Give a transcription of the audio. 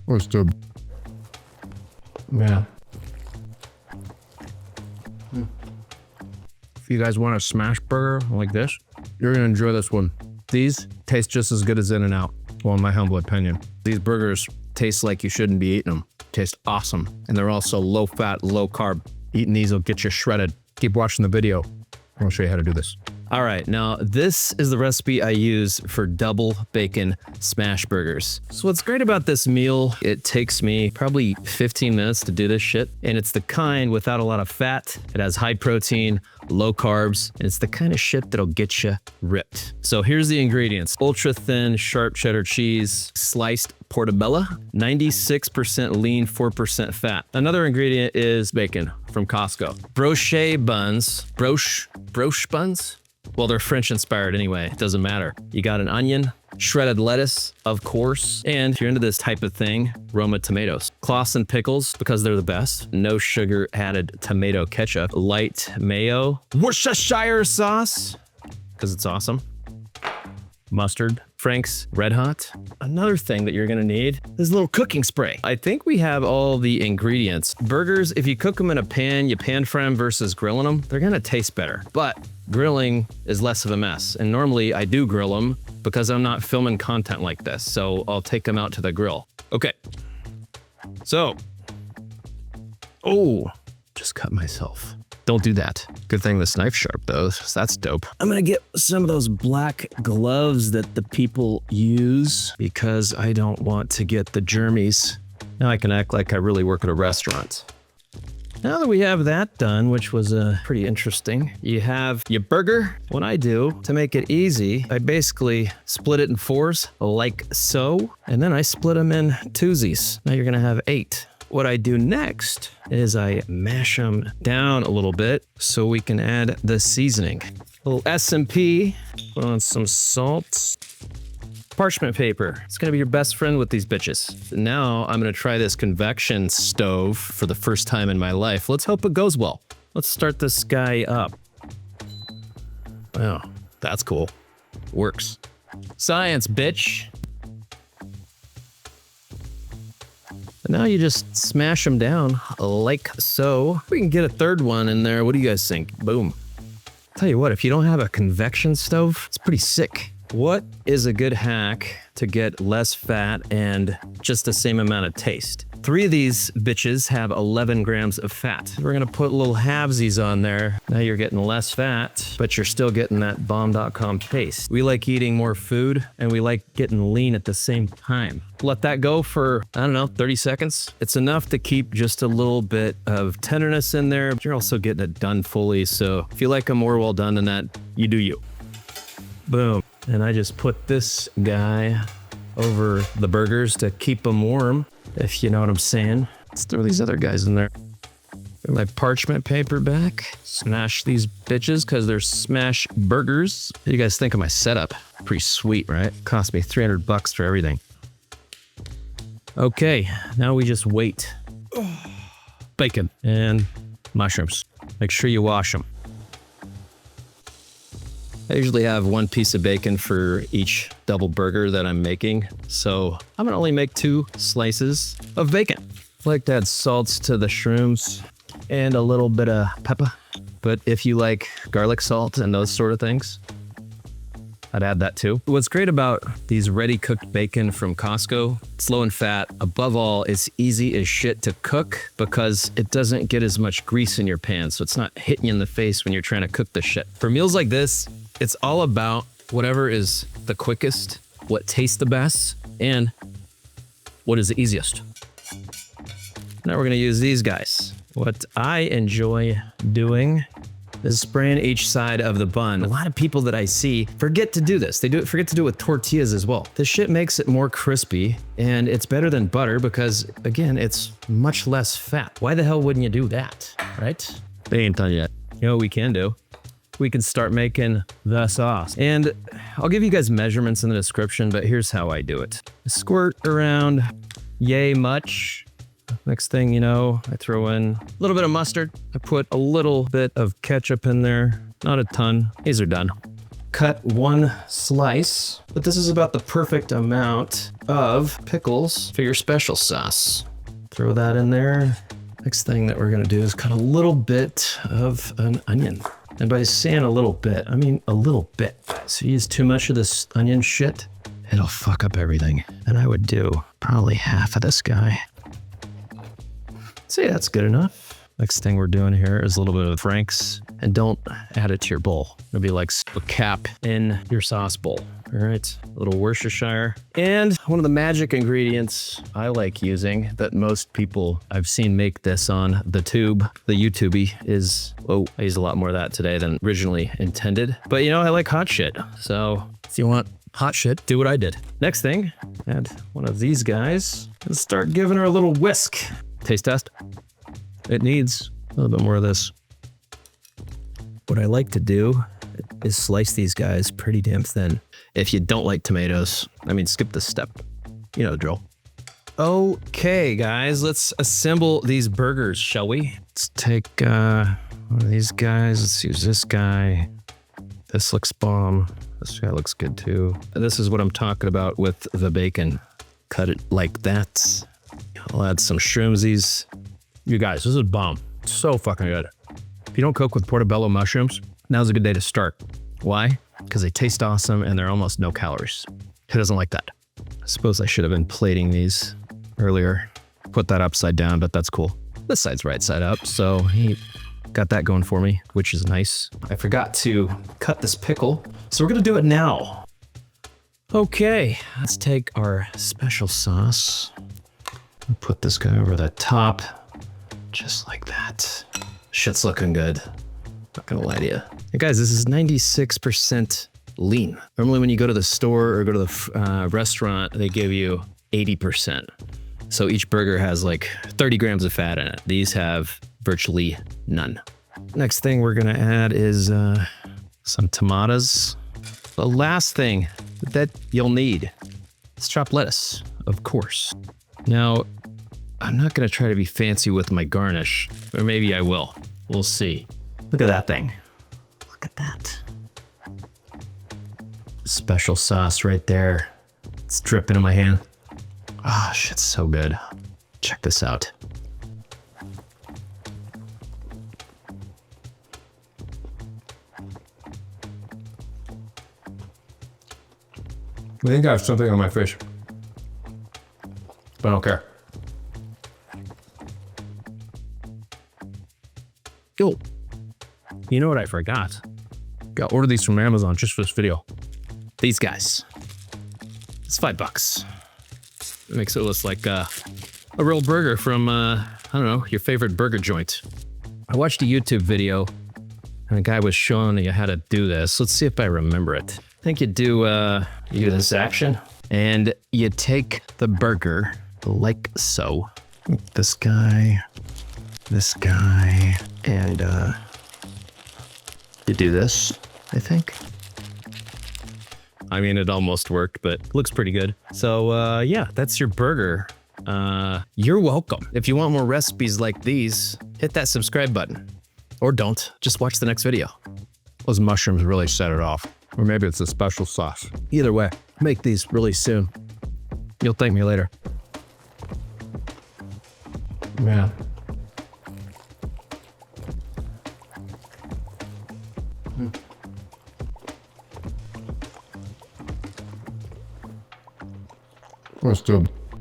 What's the... Yeah. If you guys want a smash burger like this, you're gonna enjoy this one. These taste just as good as In-N-Out, well, in my humble opinion. These burgers taste like you shouldn't be eating them. Taste awesome. And they're also low fat, low carb. Eating these will get you shredded. Keep watching the video. I'll show you how to do this. All right, now this is the recipe I use for double bacon smash burgers. So what's great about this meal, it takes me probably 15 minutes to do this shit. And it's the kind without a lot of fat. It has high protein, low carbs, and it's the kind of shit that'll get you ripped. So here's the ingredients. Ultra thin, sharp cheddar cheese, sliced portobello, 96% lean, 4% fat. Another ingredient is bacon from Costco. Brochet buns, broche buns? Well, they're French inspired anyway, it doesn't matter. You got an onion, shredded lettuce, of course, and if you're into this type of thing, Roma tomatoes. Claussen pickles, because they're the best. No sugar added tomato ketchup. Light mayo. Worcestershire sauce, because it's awesome. Mustard. Frank's Red Hot. Another thing that you're gonna need is a little cooking spray. I think we have all the ingredients. Burgers, if you cook them in a pan, you pan fry them versus grilling them, they're gonna taste better. But grilling is less of a mess. And normally I do grill them because I'm not filming content like this. So I'll take them out to the grill. Okay. So, oh, just cut myself. Don't do that. Good thing this knife's sharp though, so that's dope. I'm gonna get some of those black gloves that the people use because I don't want to get the germies. Now I can act like I really work at a restaurant. Now that we have that done, which was pretty interesting, you have your burger. What I do to make it easy, I basically split it in fours like so, and then I split them in twosies. Now you're gonna have 8. What I do next is I mash them down a little bit so we can add the seasoning. A little S&P, put on some salt, parchment paper. It's gonna be your best friend with these bitches. Now I'm gonna try this convection stove for the first time in my life. Let's hope it goes well. Let's start this guy up. Oh, that's cool. Works. Science, bitch. Now you just smash them down like so. We can get a third one in there. What do you guys think? Boom. Tell you what, if you don't have a convection stove, it's pretty sick. What is a good hack to get less fat and just the same amount of taste? 3 of these bitches have 11 grams of fat. We're gonna put little halvesies on there. Now you're getting less fat, but you're still getting that bomb.com taste. We like eating more food and we like getting lean at the same time. Let that go for, I don't know, 30 seconds. It's enough to keep just a little bit of tenderness in there, but you're also getting it done fully. So if you like them more well done than that, you do you. Boom. And I just put this guy over the burgers to keep them warm, if you know what I'm saying. Let's throw these other guys in there. Put my parchment paper back. Smash these bitches because they're smash burgers. What do you guys think of my setup? Pretty sweet, right? Cost me $300 for everything. Okay, now we just wait. Bacon and mushrooms. Make sure you wash them. I usually have 1 piece of bacon for each double burger that I'm making, so I'm gonna only make 2 slices of bacon. I like to add salts to the shrooms and a little bit of pepper, but if you like garlic salt and those sort of things, I'd add that too. What's great about these ready-cooked bacon from Costco, it's low in fat. Above all, it's easy as shit to cook because it doesn't get as much grease in your pan, so it's not hitting you in the face when you're trying to cook this shit. For meals like this, it's all about whatever is the quickest, what tastes the best, and what is the easiest. Now we're gonna use these guys. What I enjoy doing is spraying each side of the bun. A lot of people that I see forget to do this. They forget to do it with tortillas as well. This shit makes it more crispy, and it's better than butter because, again, it's much less fat. Why the hell wouldn't you do that, right? They ain't done yet. You know what we can do? We can start making the sauce. And I'll give you guys measurements in the description, but here's how I do it. Squirt around yay much. Next thing you know, I throw in a little bit of mustard. I put a little bit of ketchup in there, not a ton. These are done. cut one slice, but this is about the perfect amount of pickles for your special sauce. Throw that in there. Next thing that we're gonna do is cut a little bit of an onion. And by saying a little bit, I mean a little bit. So you use too much of this onion shit, it'll fuck up everything. And I would do probably half of this guy. See, that's good enough. Next thing we're doing here is a little bit of Frank's, and don't add it to your bowl. It'll be like a cap in your sauce bowl. All right, a little Worcestershire. And one of the magic ingredients I like using that most people I've seen make this on the YouTubey is, oh, I use a lot more of that today than originally intended. But you know, I like hot shit. So if you want hot shit, do what I did. Next thing, add one of these guys and start giving her a little whisk. Taste test. It needs a little bit more of this. What I like to do is slice these guys pretty damn thin. If you don't like tomatoes, I mean, skip this step. You know the drill. Okay, guys, let's assemble these burgers, shall we? Let's take one of these guys. Let's use this guy. This looks bomb. This guy looks good too. This is what I'm talking about with the bacon. Cut it like that. I'll add some shroomsies. You guys, this is bomb. So fucking good. If you don't cook with portobello mushrooms, now's a good day to start. Why? Because they taste awesome and they're almost no calories. Who doesn't like that? I suppose I should have been plating these earlier. Put that upside down, but that's cool. This side's right side up, so he got that going for me, which is nice. I forgot to cut this pickle, so we're gonna do it now. Okay, let's take our special sauce. Put this guy over the top. Just like that. Shit's looking good. Not gonna lie to you. Hey guys, this is 96% lean. Normally when you go to the store or go to the restaurant, they give you 80%. So each burger has like 30 grams of fat in it. These have virtually none. Next thing we're gonna add is some tomatoes. The last thing that you'll need is chopped lettuce, of course. Now, I'm not gonna try to be fancy with my garnish, or maybe I will. We'll see. Look at that thing. Look at that. Special sauce right there. It's dripping in my hand. Ah, shit's so good. Check this out. I think I have something on my face, but I don't care. Oh, you know what I forgot? Got ordered these from Amazon just for this video. These guys. It's $5. It makes it look like a real burger from, I don't know, your favorite burger joint. I watched a YouTube video and a guy was showing you how to do this. Let's see if I remember it. I think you do this action and you take the burger like so. This guy, and you do this, I think. I mean, it almost worked, but it looks pretty good. So yeah, that's your burger. You're welcome. If you want more recipes like these, hit that subscribe button. Or don't, just watch the next video. Those mushrooms really set it off. Or maybe it's a special sauce. Either way, make these really soon. You'll thank me later. Man. Let's do it.